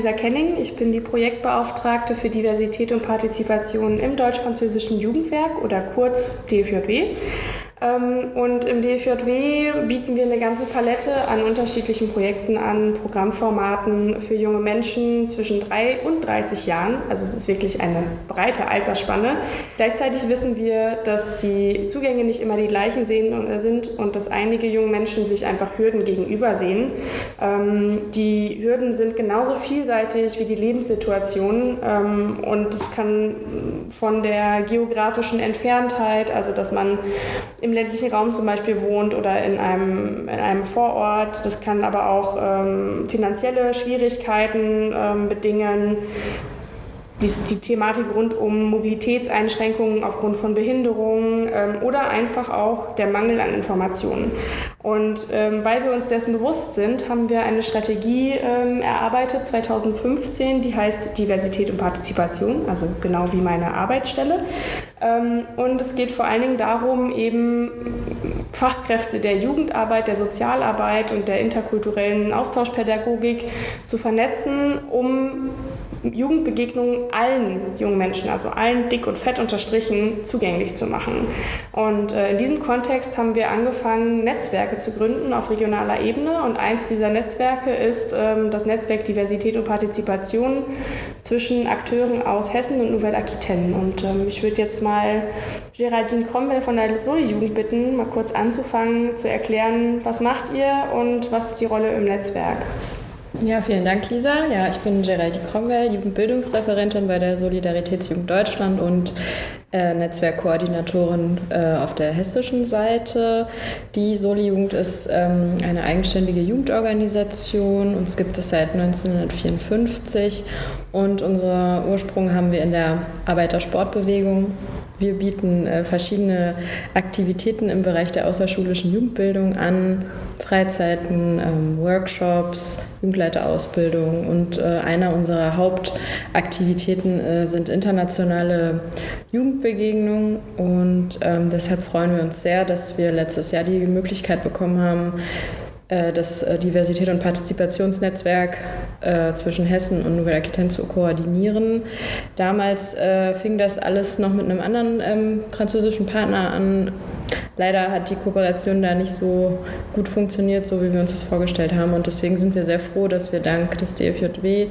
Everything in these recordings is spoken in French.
Lisa Kenning. Ich bin die Projektbeauftragte für Diversität und Partizipation im Deutsch-Französischen Jugendwerk oder kurz DFJW. Und im DFJW bieten wir eine ganze Palette an unterschiedlichen Projekten an, Programmformaten für junge Menschen zwischen 3 und 30 Jahren. Also es ist wirklich eine breite Altersspanne. Gleichzeitig wissen wir, dass die Zugänge nicht immer die gleichen sind und dass einige junge Menschen sich einfach Hürden gegenüber sehen. Die Hürden sind genauso vielseitig wie die Lebenssituation und es kann von der geografischen Entferntheit, also dass man im ländlichen Raum zum Beispiel wohnt oder in einem Vorort. Das kann aber auch finanzielle Schwierigkeiten bedingen. Die Thematik rund um Mobilitätseinschränkungen aufgrund von Behinderungen oder einfach auch der Mangel an Informationen. Und weil wir uns dessen bewusst sind, haben wir eine Strategie erarbeitet 2015, die heißt Diversität und Partizipation, also genau wie meine Arbeitsstelle. Und es geht vor allen Dingen darum, eben Fachkräfte der Jugendarbeit, der Sozialarbeit und der interkulturellen Austauschpädagogik zu vernetzen, um Jugendbegegnungen allen jungen Menschen, also allen dick und fett unterstrichen, zugänglich zu machen. Und in diesem Kontext haben wir angefangen, Netzwerke zu gründen auf regionaler Ebene. Und eins dieser Netzwerke ist das Netzwerk Diversität und Partizipation zwischen Akteuren aus Hessen und Nouvelle-Aquitaine. Und ich würde jetzt mal Geraldine Cromwell von der Soli-Jugend bitten, mal kurz anzufangen, zu erklären, was macht ihr und was ist die Rolle im Netzwerk? Ja, vielen Dank, Lisa. Ja, ich bin Geraldine Cromwell, Jugendbildungsreferentin bei der Solidaritätsjugend Deutschland und Netzwerkkoordinatorin auf der hessischen Seite. Die Soli-Jugend ist eine eigenständige Jugendorganisation. Uns gibt es seit 1954 und unseren Ursprung haben wir in der Arbeitersportbewegung. Wir bieten verschiedene Aktivitäten im Bereich der außerschulischen Jugendbildung an, Freizeiten, Workshops, Jugendleiterausbildung und einer unserer Hauptaktivitäten sind internationale Jugendbegegnungen und deshalb freuen wir uns sehr, dass wir letztes Jahr die Möglichkeit bekommen haben, das Diversität- und Partizipationsnetzwerk zwischen Hessen und Nouvelle-Aquitaine zu koordinieren. Damals fing das alles noch mit einem anderen französischen Partner an. Leider hat die Kooperation da nicht so gut funktioniert, so wie wir uns das vorgestellt haben. Und deswegen sind wir sehr froh, dass wir dank des DFJW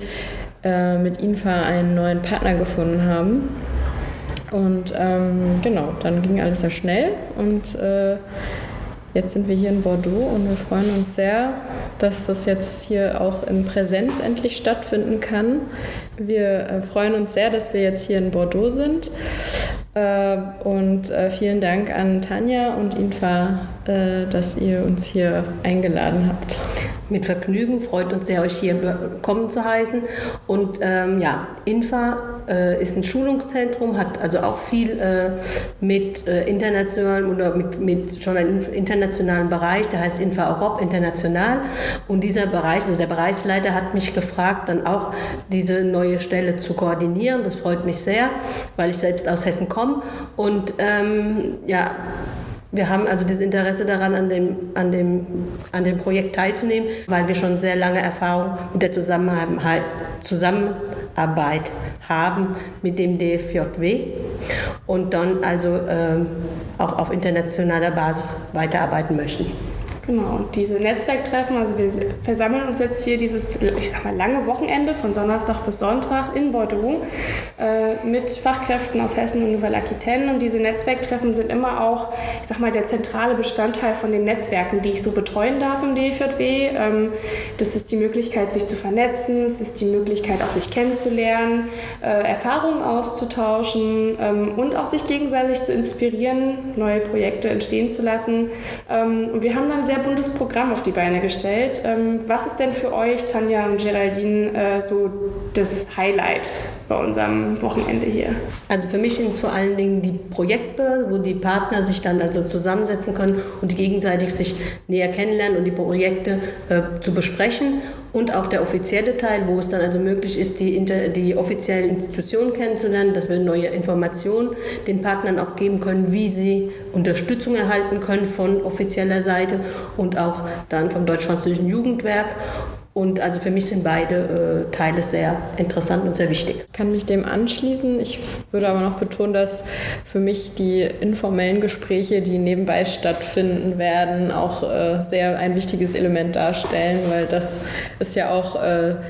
mit INFA einen neuen Partner gefunden haben. Und genau, dann ging alles sehr schnell und jetzt sind wir hier in Bordeaux und wir freuen uns sehr, dass das jetzt hier auch in Präsenz endlich stattfinden kann. Wir freuen uns sehr, dass wir jetzt hier in Bordeaux sind. Und vielen Dank an Tanja und Infa, dass ihr uns hier eingeladen habt. Mit Vergnügen, freut uns sehr, euch hier kommen zu heißen. Und INFA ist ein Schulungszentrum, hat also auch viel mit internationalem oder mit schon einem internationalen Bereich, der heißt INFA Europe International. Und dieser Bereich, also der Bereichsleiter hat mich gefragt, dann auch diese neue Stelle zu koordinieren. Das freut mich sehr, weil ich selbst aus Hessen komme. Und wir haben also das Interesse daran, an dem Projekt teilzunehmen, weil wir schon sehr lange Erfahrung mit der Zusammenarbeit haben mit dem DFJW und dann also auch auf internationaler Basis weiterarbeiten möchten. Genau, und diese Netzwerktreffen, also wir versammeln uns jetzt hier dieses, ich sag mal, lange Wochenende von Donnerstag bis Sonntag in Bordeaux mit Fachkräften aus Hessen und Nouvelle-Aquitaine und diese Netzwerktreffen sind immer auch, ich sag mal, der zentrale Bestandteil von den Netzwerken, die ich so betreuen darf im DFJW. Das ist die Möglichkeit, sich zu vernetzen, es ist die Möglichkeit, auch sich kennenzulernen, Erfahrungen auszutauschen und auch sich gegenseitig zu inspirieren, neue Projekte entstehen zu lassen. Und wir haben dann sehr buntes Programm auf die Beine gestellt. Was ist denn für euch, Tanja und Geraldine, so das Highlight bei unserem Wochenende hier? Also für mich sind es vor allen Dingen die Projektbörse, wo die Partner sich dann also zusammensetzen können und die gegenseitig sich näher kennenlernen und die Projekte zu besprechen. Und auch der offizielle Teil, wo es dann also möglich ist, die offiziellen Institutionen kennenzulernen, dass wir neue Informationen den Partnern auch geben können, wie sie Unterstützung erhalten können von offizieller Seite und auch dann vom Deutsch-Französischen Jugendwerk. Und also für mich sind beide Teile sehr interessant und sehr wichtig. Ich kann mich dem anschließen. Ich würde aber noch betonen, dass für mich die informellen Gespräche, die nebenbei stattfinden werden, auch sehr ein wichtiges Element darstellen, weil das ist ja auch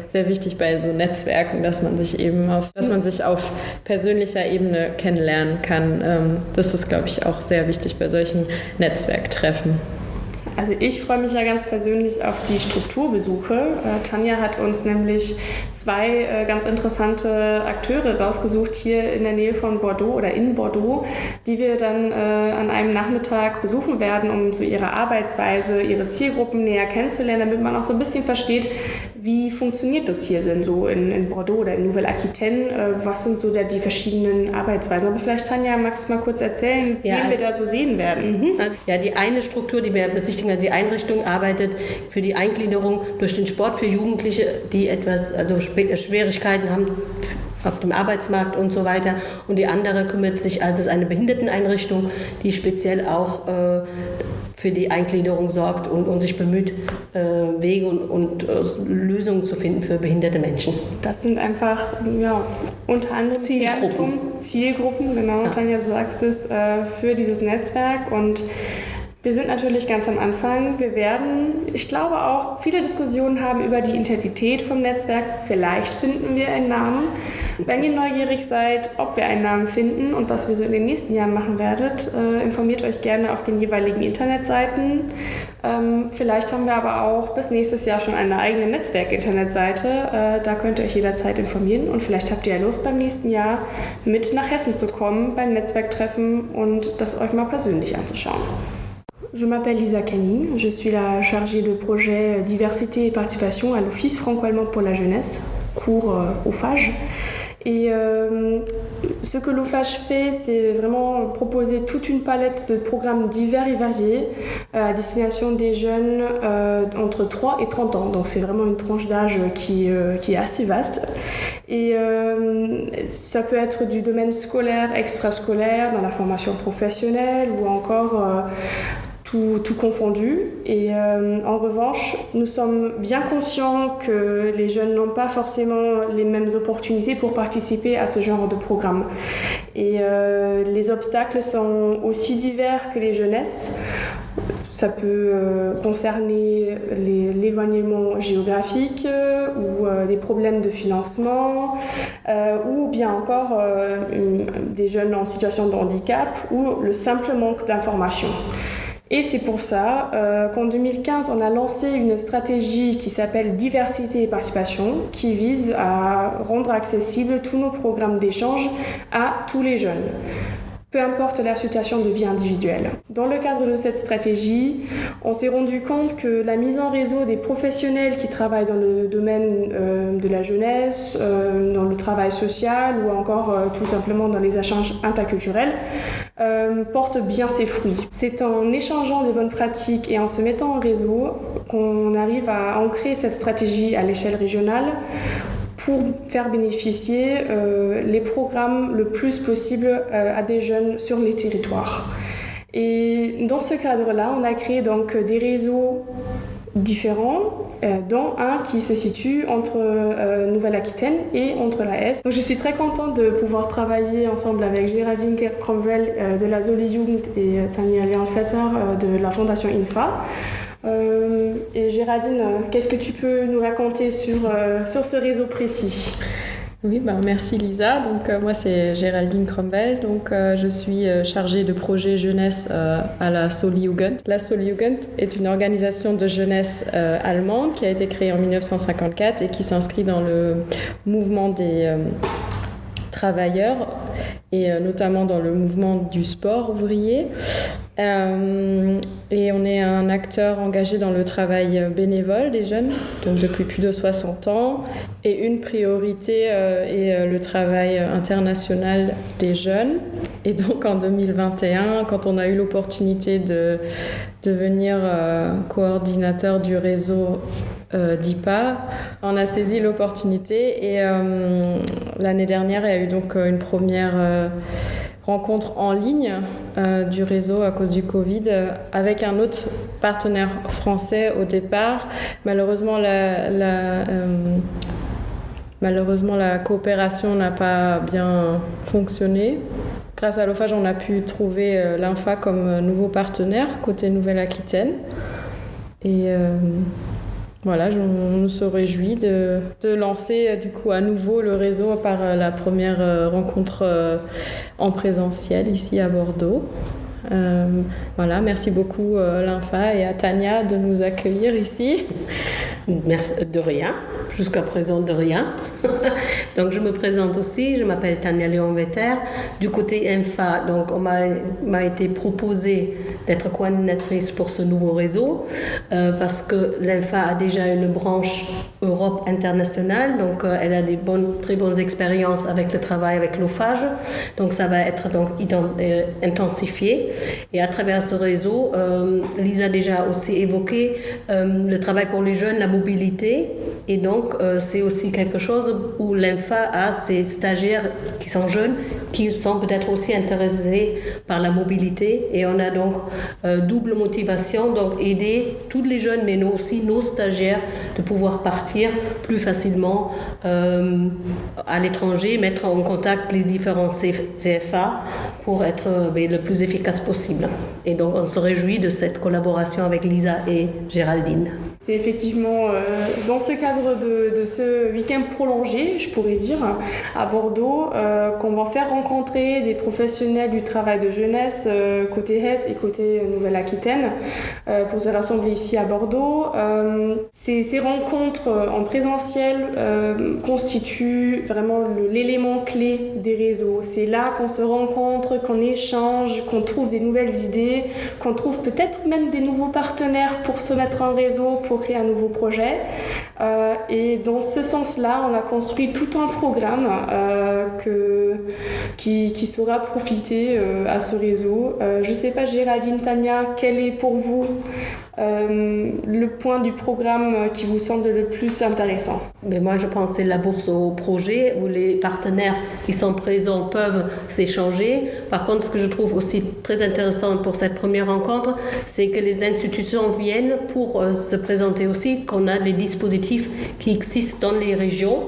sehr wichtig bei so Netzwerken, dass man sich auf persönlicher Ebene kennenlernen kann. Das ist, glaube ich, auch sehr wichtig bei solchen Netzwerktreffen. Also ich freue mich ja ganz persönlich auf die Strukturbesuche. Tanja hat uns nämlich 2 ganz interessante Akteure rausgesucht hier in der Nähe von Bordeaux oder in Bordeaux, die wir dann an einem Nachmittag besuchen werden, um so ihre Arbeitsweise, ihre Zielgruppen näher kennenzulernen, damit man auch so ein bisschen versteht, wie funktioniert das hier denn so in Bordeaux oder in Nouvelle-Aquitaine? Was sind so die verschiedenen Arbeitsweisen? Aber vielleicht, Tanja, magst du mal kurz erzählen, wen wir da so sehen werden? Ja, die eine Struktur, die wir besichtigen, die Einrichtung arbeitet für die Eingliederung durch den Sport für Jugendliche, die Schwierigkeiten haben auf dem Arbeitsmarkt und so weiter. Und die andere kümmert sich, also ist eine Behinderteneinrichtung, die speziell auch für die Eingliederung sorgt und sich bemüht, Wege und Lösungen zu finden für behinderte Menschen. Das sind einfach unter anderem Zielgruppen, genau, ja. Tanja, du sagst es, für dieses Netzwerk. Und wir sind natürlich ganz am Anfang. Wir werden, ich glaube auch, viele Diskussionen haben über die Identität vom Netzwerk. Vielleicht finden wir einen Namen. Wenn ihr neugierig seid, ob wir einen Namen finden und was wir so in den nächsten Jahren machen werdet, informiert euch gerne auf den jeweiligen Internetseiten. Vielleicht haben wir aber auch bis nächstes Jahr schon eine eigene Netzwerk-Internetseite. Da könnt ihr euch jederzeit informieren und vielleicht habt ihr ja Lust, beim nächsten Jahr mit nach Hessen zu kommen beim Netzwerktreffen und das euch mal persönlich anzuschauen. Je m'appelle Lisa Canning, je suis la chargée de projet diversité et participation à l'Office franco-allemand pour la jeunesse, cours OFAGE. Et ce que l'OFAGE fait, c'est vraiment proposer toute une palette de programmes divers et variés à destination des jeunes entre 3 et 30 ans. Donc c'est vraiment une tranche d'âge qui est assez vaste. Et ça peut être du domaine scolaire, extrascolaire, dans la formation professionnelle ou encore tout confondu. Et en revanche, nous sommes bien conscients que les jeunes n'ont pas forcément les mêmes opportunités pour participer à ce genre de programme. Et les obstacles sont aussi divers que les jeunesses. Ça peut concerner l'éloignement géographique ou des problèmes de financement ou bien encore des jeunes en situation de handicap ou le simple manque d'information. Et c'est pour ça qu'en 2015, on a lancé une stratégie qui s'appelle Diversité et Participation, qui vise à rendre accessibles tous nos programmes d'échange à tous les jeunes, peu importe leur situation de vie individuelle. Dans le cadre de cette stratégie, on s'est rendu compte que la mise en réseau des professionnels qui travaillent dans le domaine de la jeunesse, dans le travail social ou encore tout simplement dans les échanges interculturels porte bien ses fruits. C'est en échangeant de bonnes pratiques et en se mettant en réseau qu'on arrive à ancrer cette stratégie à l'échelle régionale pour faire bénéficier les programmes le plus possible à des jeunes sur les territoires. Et dans ce cadre-là, on a créé donc des réseaux différents, dont un qui se situe entre Nouvelle-Aquitaine et entre la Hesse. Donc je suis très contente de pouvoir travailler ensemble avec Géraldine Kerkromvel de la Sollijugend et Tanja Leonvetter de la Fondation INFA. Et Géraldine, qu'est-ce que tu peux nous raconter sur ce réseau précis ? Oui, merci Lisa. Donc moi c'est Géraldine Kromvel. Donc je suis chargée de projet jeunesse à la Sollijugend. La Sollijugend est une organisation de jeunesse allemande qui a été créée en 1954 et qui s'inscrit dans le mouvement des travailleurs et notamment dans le mouvement du sport ouvrier. Et on est un acteur engagé dans le travail bénévole des jeunes, donc depuis plus de 60 ans. Et une priorité est le travail international des jeunes. Et donc en 2021, quand on a eu l'opportunité de devenir coordinateur du réseau d'IPA, on a saisi l'opportunité et l'année dernière, il y a eu donc une première rencontre en ligne du réseau à cause du Covid avec un autre partenaire français au départ. Malheureusement, la coopération n'a pas bien fonctionné. Grâce à l'OFAGE, on a pu trouver l'INFA comme nouveau partenaire côté Nouvelle-Aquitaine. Et voilà, on se réjouit de lancer du coup à nouveau le réseau par la première rencontre en présentiel ici à Bordeaux. Voilà, merci beaucoup l'INFA et à Tania de nous accueillir ici. Merci, de rien, jusqu'à présent de rien. Donc je me présente aussi, je m'appelle Tania Léon-Vetter. Du côté INFA, donc on m'a été proposé d'être coordinatrice pour ce nouveau réseau parce que l'INFA a déjà une branche Europe internationale, donc elle a des très bonnes expériences avec le travail avec l'OFAGE, donc ça va être donc intensifié. Et à travers ce réseau, Lisa a déjà aussi évoqué le travail pour les jeunes, la mobilité, et donc c'est aussi quelque chose où l'INFA a ses stagiaires qui sont jeunes, qui sont peut-être aussi intéressés par la mobilité, et on a donc double motivation, donc aider tous les jeunes, mais nous aussi nos stagiaires, de pouvoir partir plus facilement à l'étranger, mettre en contact les différents CFA pour être le plus efficace possible. Et donc on se réjouit de cette collaboration avec Lisa et Géraldine. C'est effectivement dans ce cadre de ce week-end prolongé, je pourrais dire, à Bordeaux, qu'on va faire rencontrer des professionnels du travail de jeunesse côté Hesse et côté Nouvelle-Aquitaine pour se rassembler ici à Bordeaux. Ces rencontres en présentiel constituent vraiment l'élément clé des réseaux. C'est là qu'on se rencontre, qu'on échange, qu'on trouve des nouvelles idées, qu'on trouve peut-être même des nouveaux partenaires pour se mettre en réseau, pour créer un nouveau projet. Et dans ce sens-là, on a construit tout un programme qui saura profiter à ce réseau. Je ne sais pas, Géraldine, Tania, quel est pour vous le point du programme qui vous semble le plus intéressant? Mais moi, je pense que c'est la bourse au projet où les partenaires qui sont présents peuvent s'échanger. Par contre, ce que je trouve aussi très intéressant pour cette première rencontre, c'est que les institutions viennent pour se présenter aussi, qu'on a les dispositifs qui existent dans les régions,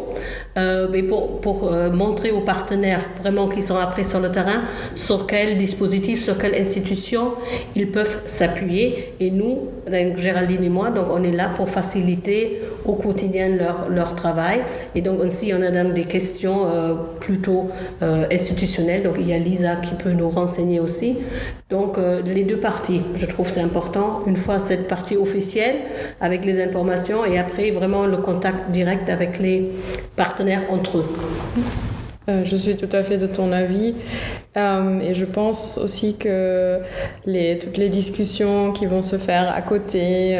mais pour montrer aux partenaires vraiment qui sont après sur le terrain sur quel dispositif, sur quelle institution ils peuvent s'appuyer. Et nous, Géraldine et moi, donc on est là pour faciliter au quotidien leur travail. Et donc aussi, on a donc des questions plutôt institutionnelles. Donc il y a Lisa qui peut nous renseigner aussi. Donc les deux parties, je trouve c'est important. Une fois cette partie officielle avec les informations et après vraiment le contact direct avec les partenaires entre eux. Je suis tout à fait de ton avis et je pense aussi que toutes les discussions qui vont se faire à côté,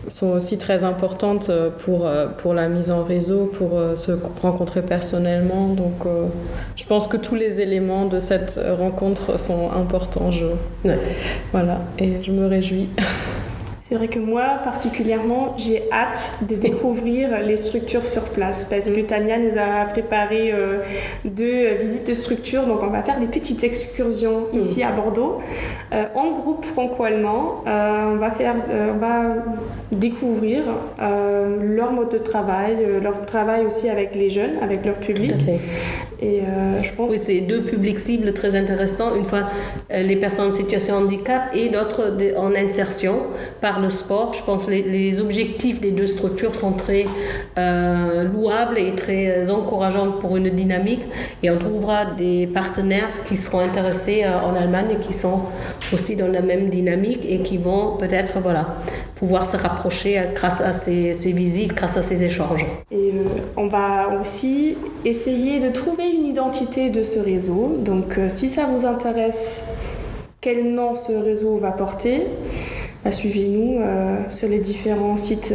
sont aussi très importantes pour la mise en réseau, pour se rencontrer personnellement. Donc je pense que tous les éléments de cette rencontre sont importants. Voilà, et je me réjouis. C'est vrai que moi, particulièrement, j'ai hâte de découvrir les structures sur place parce que Tania nous a préparé 2 visites de structures. Donc, on va faire des petites excursions ici à Bordeaux en groupe franco-allemand. On va découvrir leur mode de travail, leur travail aussi avec les jeunes, avec leur public. Tout à fait. Et je pense... Oui, c'est 2 publics cibles très intéressants. Une fois les personnes en situation de handicap et l'autre en insertion par le sport. Je pense que les objectifs des 2 structures sont très louables et très encourageants pour une dynamique. Et on trouvera des partenaires qui seront intéressés en Allemagne et qui sont aussi dans la même dynamique et qui vont peut-être pouvoir se rapprocher grâce à ces visites, grâce à ces échanges. Et on va aussi essayer de trouver une identité de ce réseau. Donc si ça vous intéresse, quel nom ce réseau va porter, suivez-nous sur les différents sites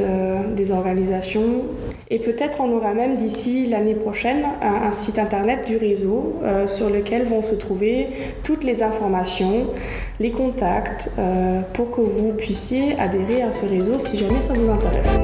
des organisations. Et peut-être on aura même d'ici l'année prochaine un site internet du réseau sur lequel vont se trouver toutes les informations, les contacts pour que vous puissiez adhérer à ce réseau si jamais ça vous intéresse.